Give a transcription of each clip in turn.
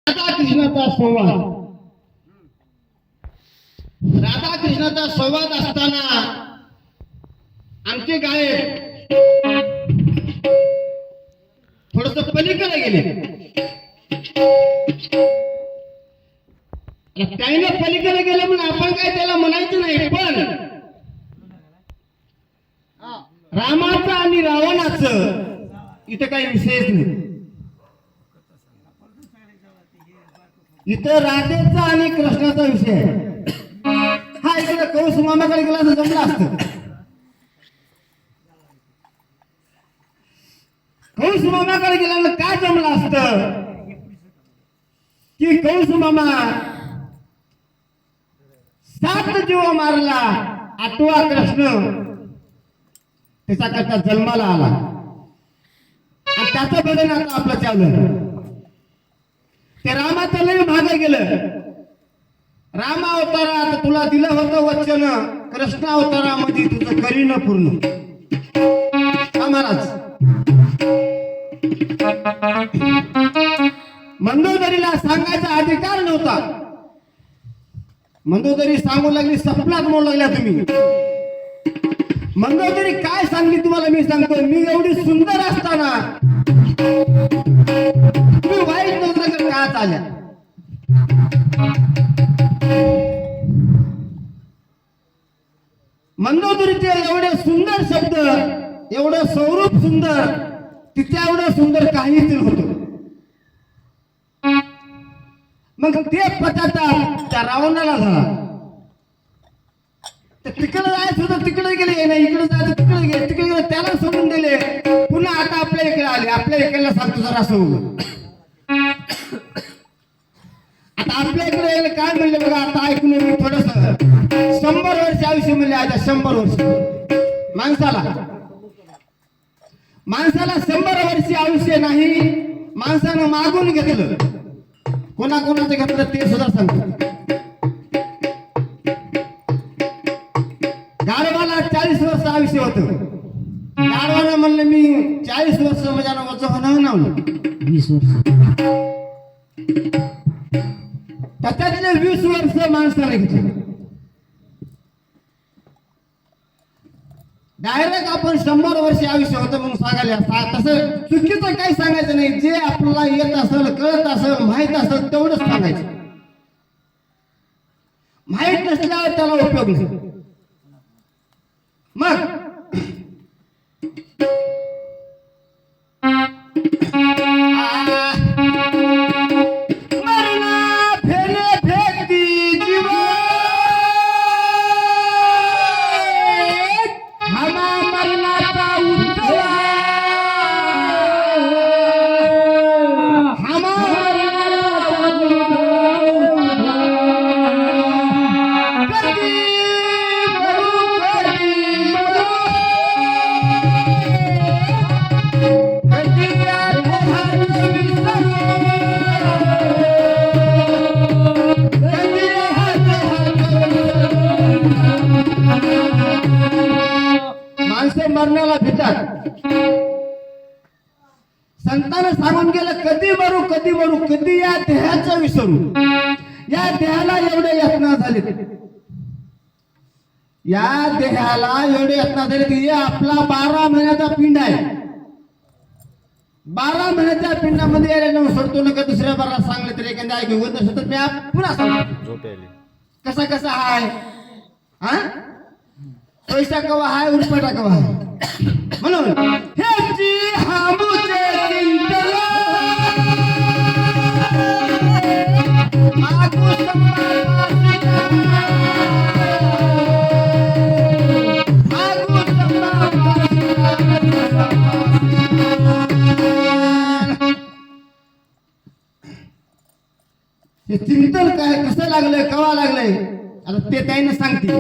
राधाकृष्णाचा संवाद. राधाकृष्णाचा संवाद असताना आमचे गायक थोडस पलीकडे गेले. त्याने पलीकडे गेले म्हणून आपण काय त्याला म्हणायचं नाही, पण रामाचं आणि रावणाचं इथं काही विषयच नाही. इथं राधेचा आणि कृष्णाचा विषय आहे. हा इकडे कौस मामाकडे गेला तर जमला असत. कौस मामाकडे गेल्यानं काय जमलं असत की कौस मामा 7 जीव मारला, 8वा कृष्ण त्याचा करता जन्माला आला आणि त्याचं बदल आता आपलं चालू आहे. ते रामाचं लय मागे गेलं. राम अवतारात तुला दिलं होतं वचन, कृष्ण अवतारामध्ये तुझं करीन पूर्ण. महाराज मंदोदरीला सांगायचा अधिकार नव्हता. मंदोदरी सांगू लागली, सपनात म्हणू लागल्या तुम्ही. मंदोदरी काय सांगली तुम्हाला मी सांगतो. मी एवढी सुंदर असताना तुम्ही वाईट नजरेकडे का आल्या. मंदोदरीचे एवढे सुंदर शब्द, एवढं स्वरूप सुंदर, तिच्या एवढं सुंदर काहीच नव्हतं. मग ते पश्चाताप त्या रावणाला झाला. तिकडे जायचं होतं, तिकडे गेले नाही, इकडे जायचं तिकडे गेले, तिकडे गेले, त्याला सोडून दिले. पुन्हा आता आपल्या इकडे आले. आपल्या इकडला सांगतो जरा असं. आता आपल्या इकडे काय म्हणले बघा, आता ऐकून मी थोडस. 100 वर्ष आयुष्य म्हणले. आता 100 वर्ष माणसाला 100 वर्ष आयुष्य नाही. माणसानं मागून घेतलं. कोणाकोणाचं घेतलं ते सुद्धा सांगतो. गाढवाला 40 वर्ष आयुष्य होतं. गाढवानं म्हणलं मी 40 वर्ष माझ्या नावाचं होणं नावलं 20 वर्ष. त्याच्यातले 20 वर्ष माणसाने घेतले. डायरेक्ट आपण 100 वर्ष आयुष्य होतं म्हणून सांगायला तसं चुकीचं काही सांगायचं नाही. जे आपल्याला येत असेल, कळत असेल, माहित असेल तेवढंच सांगायचं. माहित नसल्यावर त्याला उपयोग नाही. मग मरण्याला भितात. संतांना सांगून गेलं, कधी मरू कधी मरू, कधी या देहाचं विसरू. या देहाला एवढे यातना झाले, या देहाला एवढे यातना झाले की आपला 12 महिन्याचा पिंड आहे. 12 महिन्याच्या पिंडामध्ये यायला सोडतो नका. दुसऱ्या बारा सांगले तरी एखाद्या ऐकू होत नसत तर मी पुन्हा सांगतो कसा कसा हाय. हा पैसा कवा हाय, उरपटा कवा हाय. म्हणून ह्याची हामुचे चिंतन मागू हे चिंतन काय कसं लागलंय, कवा लागलंय, आता ते त्याने सांगते.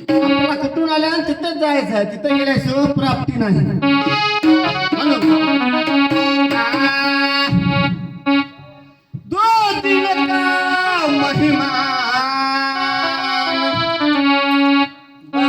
आपल्याला कुठून आल्या तिथंच जायचं आहे. तिथं गेल्याशिवाय प्राप्ती नाही. दो दिन का महिमा का